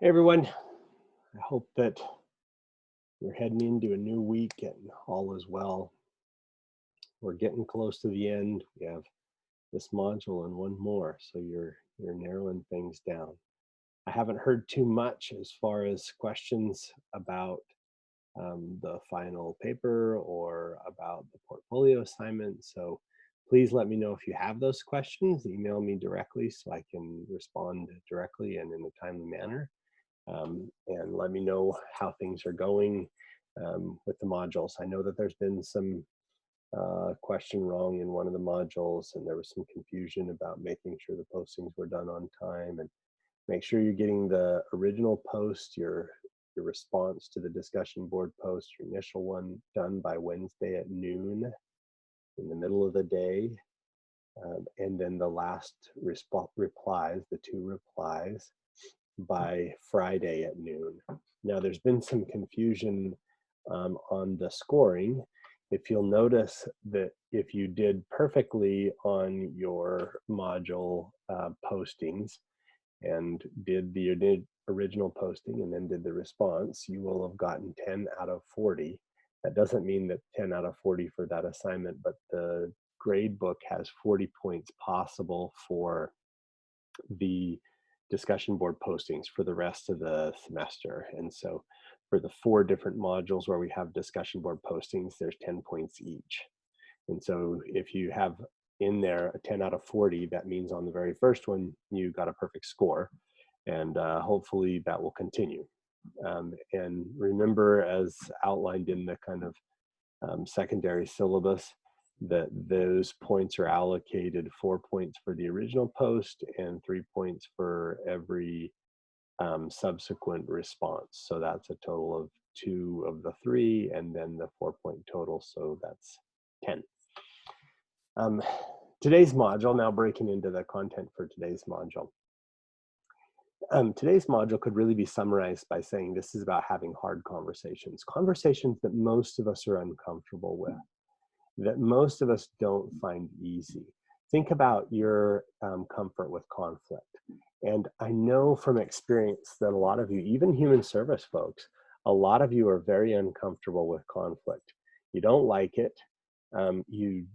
Hey everyone, I hope that you're heading into a new week and all is well. We're getting close to the end. We have this module and one more, so you're narrowing things down. I haven't heard too much as far as questions about the final paper or about the portfolio assignment. So please let me know if you have those questions. Email me directly so I can respond directly and in a timely manner. And let me know how things are going with the modules. I know that there's been some question wrong in one of the modules, and there was some confusion about making sure the postings were done on time. And make sure you're getting the original post, your response to the discussion board post, your initial one done by Wednesday at noon in the middle of the day. And then the last replies, the two replies, by Friday at noon. Now, there's been some confusion on the scoring. If you'll notice that if you did perfectly on your module postings and did the original posting and then did the response, you will have gotten 10 out of 40. That doesn't mean that 10 out of 40 for that assignment, but the grade book has 40 points possible for the discussion board postings for the rest of the semester. And so for the four different modules where we have discussion board postings, there's 10 points each. And so if you have in there a 10 out of 40, that means on the very first one, you got a perfect score. And hopefully that will continue. And remember, as outlined in the kind of secondary syllabus, that those points are allocated 4 points for the original post and 3 points for every subsequent response. So that's a total of 2 of the 3, and then the 4 point total. So that's 10. Um, today's module, now breaking into the content for today's module. Today's module could really be summarized by saying this is about having hard conversations, conversations that most of us are uncomfortable with, that most of us don't find easy. Think about your comfort with conflict. And I know from experience that a lot of you, even human service folks, a lot of you are very uncomfortable with conflict. You don't like it. You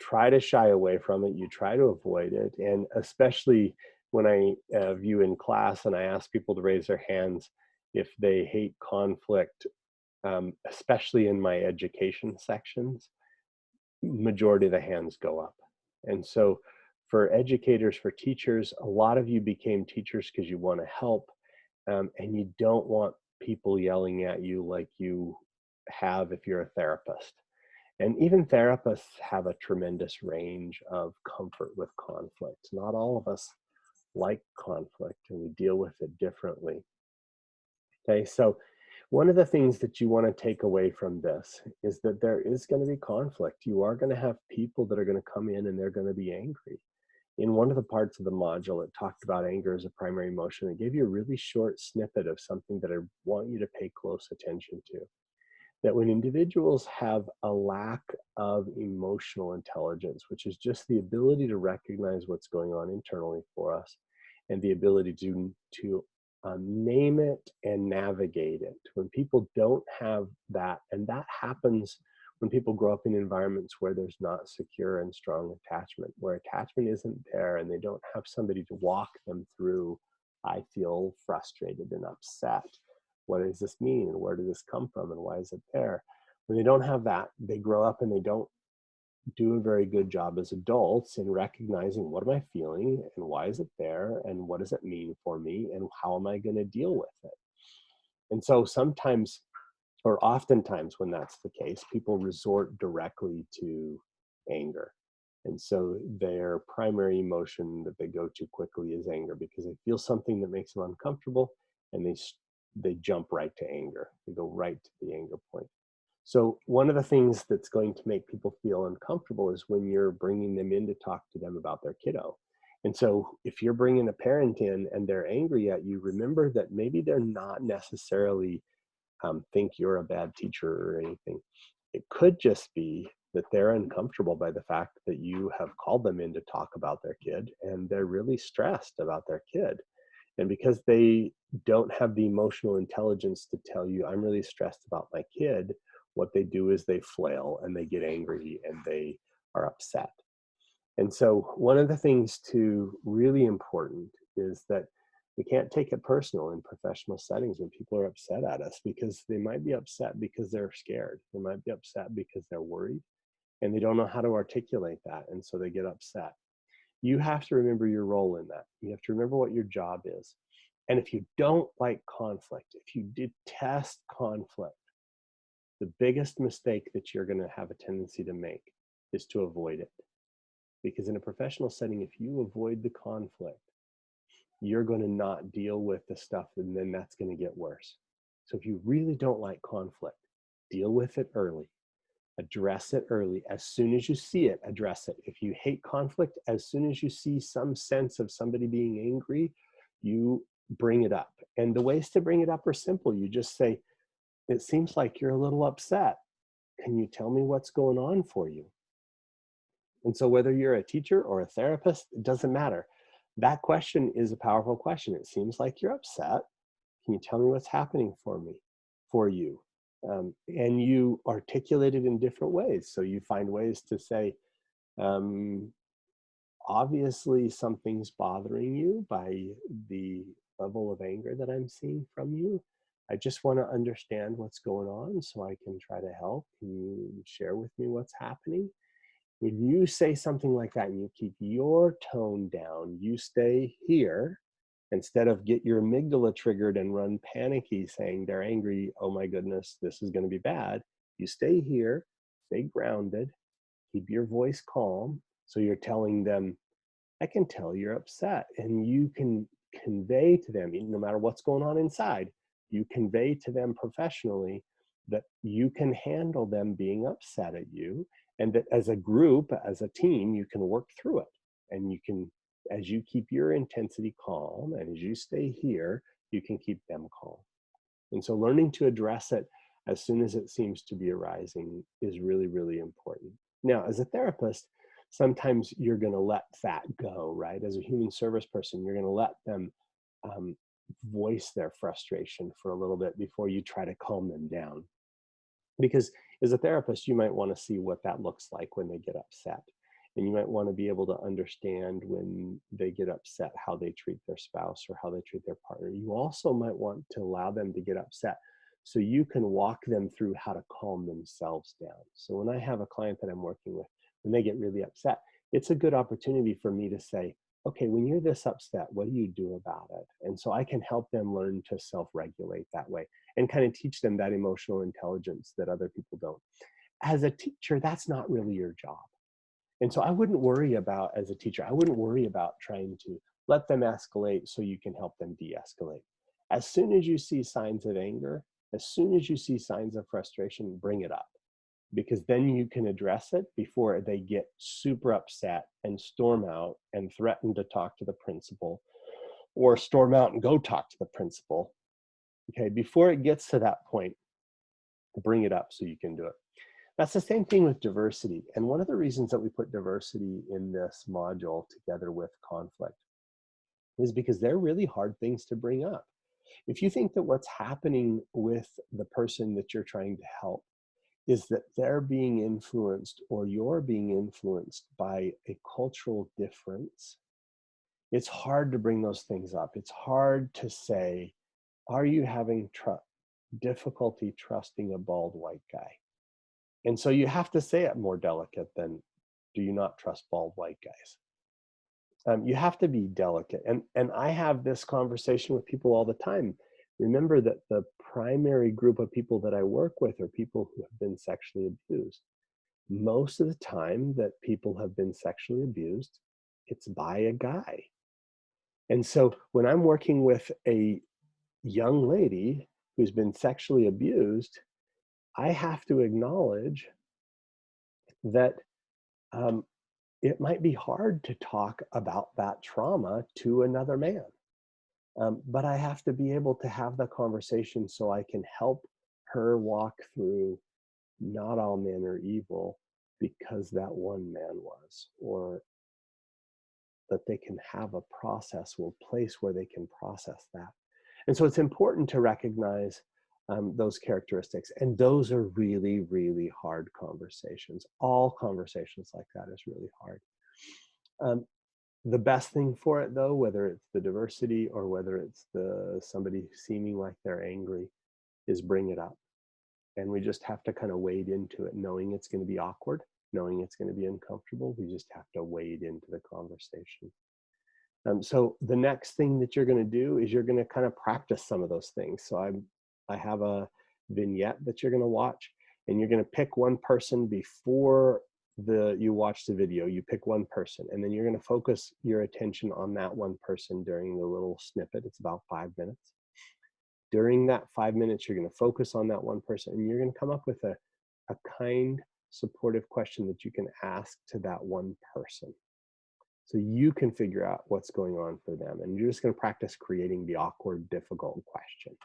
try to shy away from it. You try to avoid it. And especially when I view in class and I ask people to raise their hands if they hate conflict, especially in my education sections, majority of the hands go up. And so for educators, for teachers, a lot of you became teachers because you want to help, and you don't want people yelling at you like you have if you're a therapist. And even therapists have a tremendous range of comfort with conflict. Not all of us like conflict, and we deal with it differently. Okay, so one of the things that you want to take away from this is that there is going to be conflict. You are going to have people that are going to come in and they're going to be angry. In one of the parts of the module, it talked about anger as a primary emotion. It gave you a really short snippet of something that I want you to pay close attention to. That when individuals have a lack of emotional intelligence, which is just the ability to recognize what's going on internally for us and the ability to name it and navigate it. When people don't have that, and that happens when people grow up in environments where there's not secure and strong attachment, where attachment isn't there and they don't have somebody to walk them through, I feel frustrated and upset. What does this mean? And where did this come from? And why is it there? When they don't have that, they grow up and they don't do a very good job as adults in recognizing what am I feeling and why is it there and what does it mean for me and how am I going to deal with it. And so sometimes, or oftentimes when that's the case, people resort directly to anger. And so their primary emotion that they go to quickly is anger because they feel something that makes them uncomfortable, and they jump right to anger. They go right to the anger point. So one of the things that's going to make people feel uncomfortable is when you're bringing them in to talk to them about their kiddo. And so if you're bringing a parent in and they're angry at you, remember that maybe they're not necessarily think you're a bad teacher or anything. It could just be that they're uncomfortable by the fact that you have called them in to talk about their kid and they're really stressed about their kid. And because don't have the emotional intelligence to tell you, I'm really stressed about my kid, what they do is they flail and they get angry and they are upset. And so one of the things to really important is that we can't take it personal in professional settings when people are upset at us, because they might be upset because they're scared. They might be upset because they're worried and they don't know how to articulate that. And so they get upset. You have to remember your role in that. You have to remember what your job is. And if you don't like conflict, if you detest conflict, the biggest mistake that you're going to have a tendency to make is to avoid it. Because in a professional setting, if you avoid the conflict, you're going to not deal with the stuff, and then that's going to get worse. So if you really don't like conflict, deal with it early. Address it early. As soon as you see it, address it. If you hate conflict, as soon as you see some sense of somebody being angry, you bring it up. And the ways to bring it up are simple. You just say, it seems like you're a little upset. Can you tell me what's going on for you? And so whether you're a teacher or a therapist, it doesn't matter. That question is a powerful question. It seems like you're upset. Can you tell me what's happening for you? And you articulate it in different ways. So you find ways to say, um, obviously something's bothering you by the level of anger that I'm seeing from you. I just want to understand what's going on so I can try to help. Can you share with me what's happening? When you say something like that and you keep your tone down, you stay here instead of get your amygdala triggered and run panicky saying they're angry, oh my goodness, this is going to be bad. You stay here, stay grounded, keep your voice calm. So you're telling them, I can tell you're upset, and you can convey to them, no matter what's going on inside, you convey to them professionally that you can handle them being upset at you, and that as a group, as a team, you can work through it. And you can, as you keep your intensity calm and as you stay here, you can keep them calm. And so learning to address it as soon as it seems to be arising is really, really important. Now, as a therapist, sometimes you're going to let that go, right? As a human service person, you're going to let them um, voice their frustration for a little bit before you try to calm them down. Because as a therapist, you might want to see what that looks like when they get upset. And you might want to be able to understand when they get upset how they treat their spouse or how they treat their partner. You also might want to allow them to get upset so you can walk them through how to calm themselves down. So when I have a client that I'm working with, when they get really upset, it's a good opportunity for me to say, okay, when you're this upset, what do you do about it? And so I can help them learn to self-regulate that way and kind of teach them that emotional intelligence that other people don't. As a teacher, that's not really your job. And so I wouldn't worry about, as a teacher, I wouldn't worry about trying to let them escalate so you can help them de-escalate. As soon as you see signs of anger, as soon as you see signs of frustration, bring it up, because then you can address it before they get super upset and storm out and threaten to talk to the principal, or storm out and go talk to the principal. Okay, before it gets to that point, bring it up so you can do it. That's the same thing with diversity. And one of the reasons that we put diversity in this module together with conflict is because they're really hard things to bring up. If you think that what's happening with the person that you're trying to help is that they're being influenced or you're being influenced by a cultural difference, it's hard to bring those things up. It's hard to say, are you having difficulty trusting a bald white guy? And so you have to say it more delicate than, do you not trust bald white guys? You have to be delicate. And I have this conversation with people all the time. Remember that the primary group of people that I work with are people who have been sexually abused. Most of the time that people have been sexually abused, it's by a guy. And so when I'm working with a young lady who's been sexually abused, I have to acknowledge that um, it might be hard to talk about that trauma to another man. But I have to be able to have the conversation so I can help her walk through, not all men are evil because that one man was, or that they can have a process or place where they can process that. And so it's important to recognize those characteristics. And those are really, really hard conversations. All conversations like that is really hard. The best thing for it, though, whether it's the diversity or whether it's the somebody seeming like they're angry, is bring it up. And we just have to kind of wade into it, knowing it's going to be awkward, knowing it's going to be uncomfortable. We just have to wade into the conversation. So the next thing that you're going to do is you're going to kind of practice some of those things. So I have a vignette that you're going to watch, and you're going to pick one person before you watch the video. You pick one person, and then you're going to focus your attention on that one person during the little snippet. It's about 5 minutes. During that 5 minutes, you're going to focus on that one person, and you're going to come up with a kind, supportive question that you can ask to that one person. So you can figure out what's going on for them. And you're just going to practice creating the awkward, difficult question.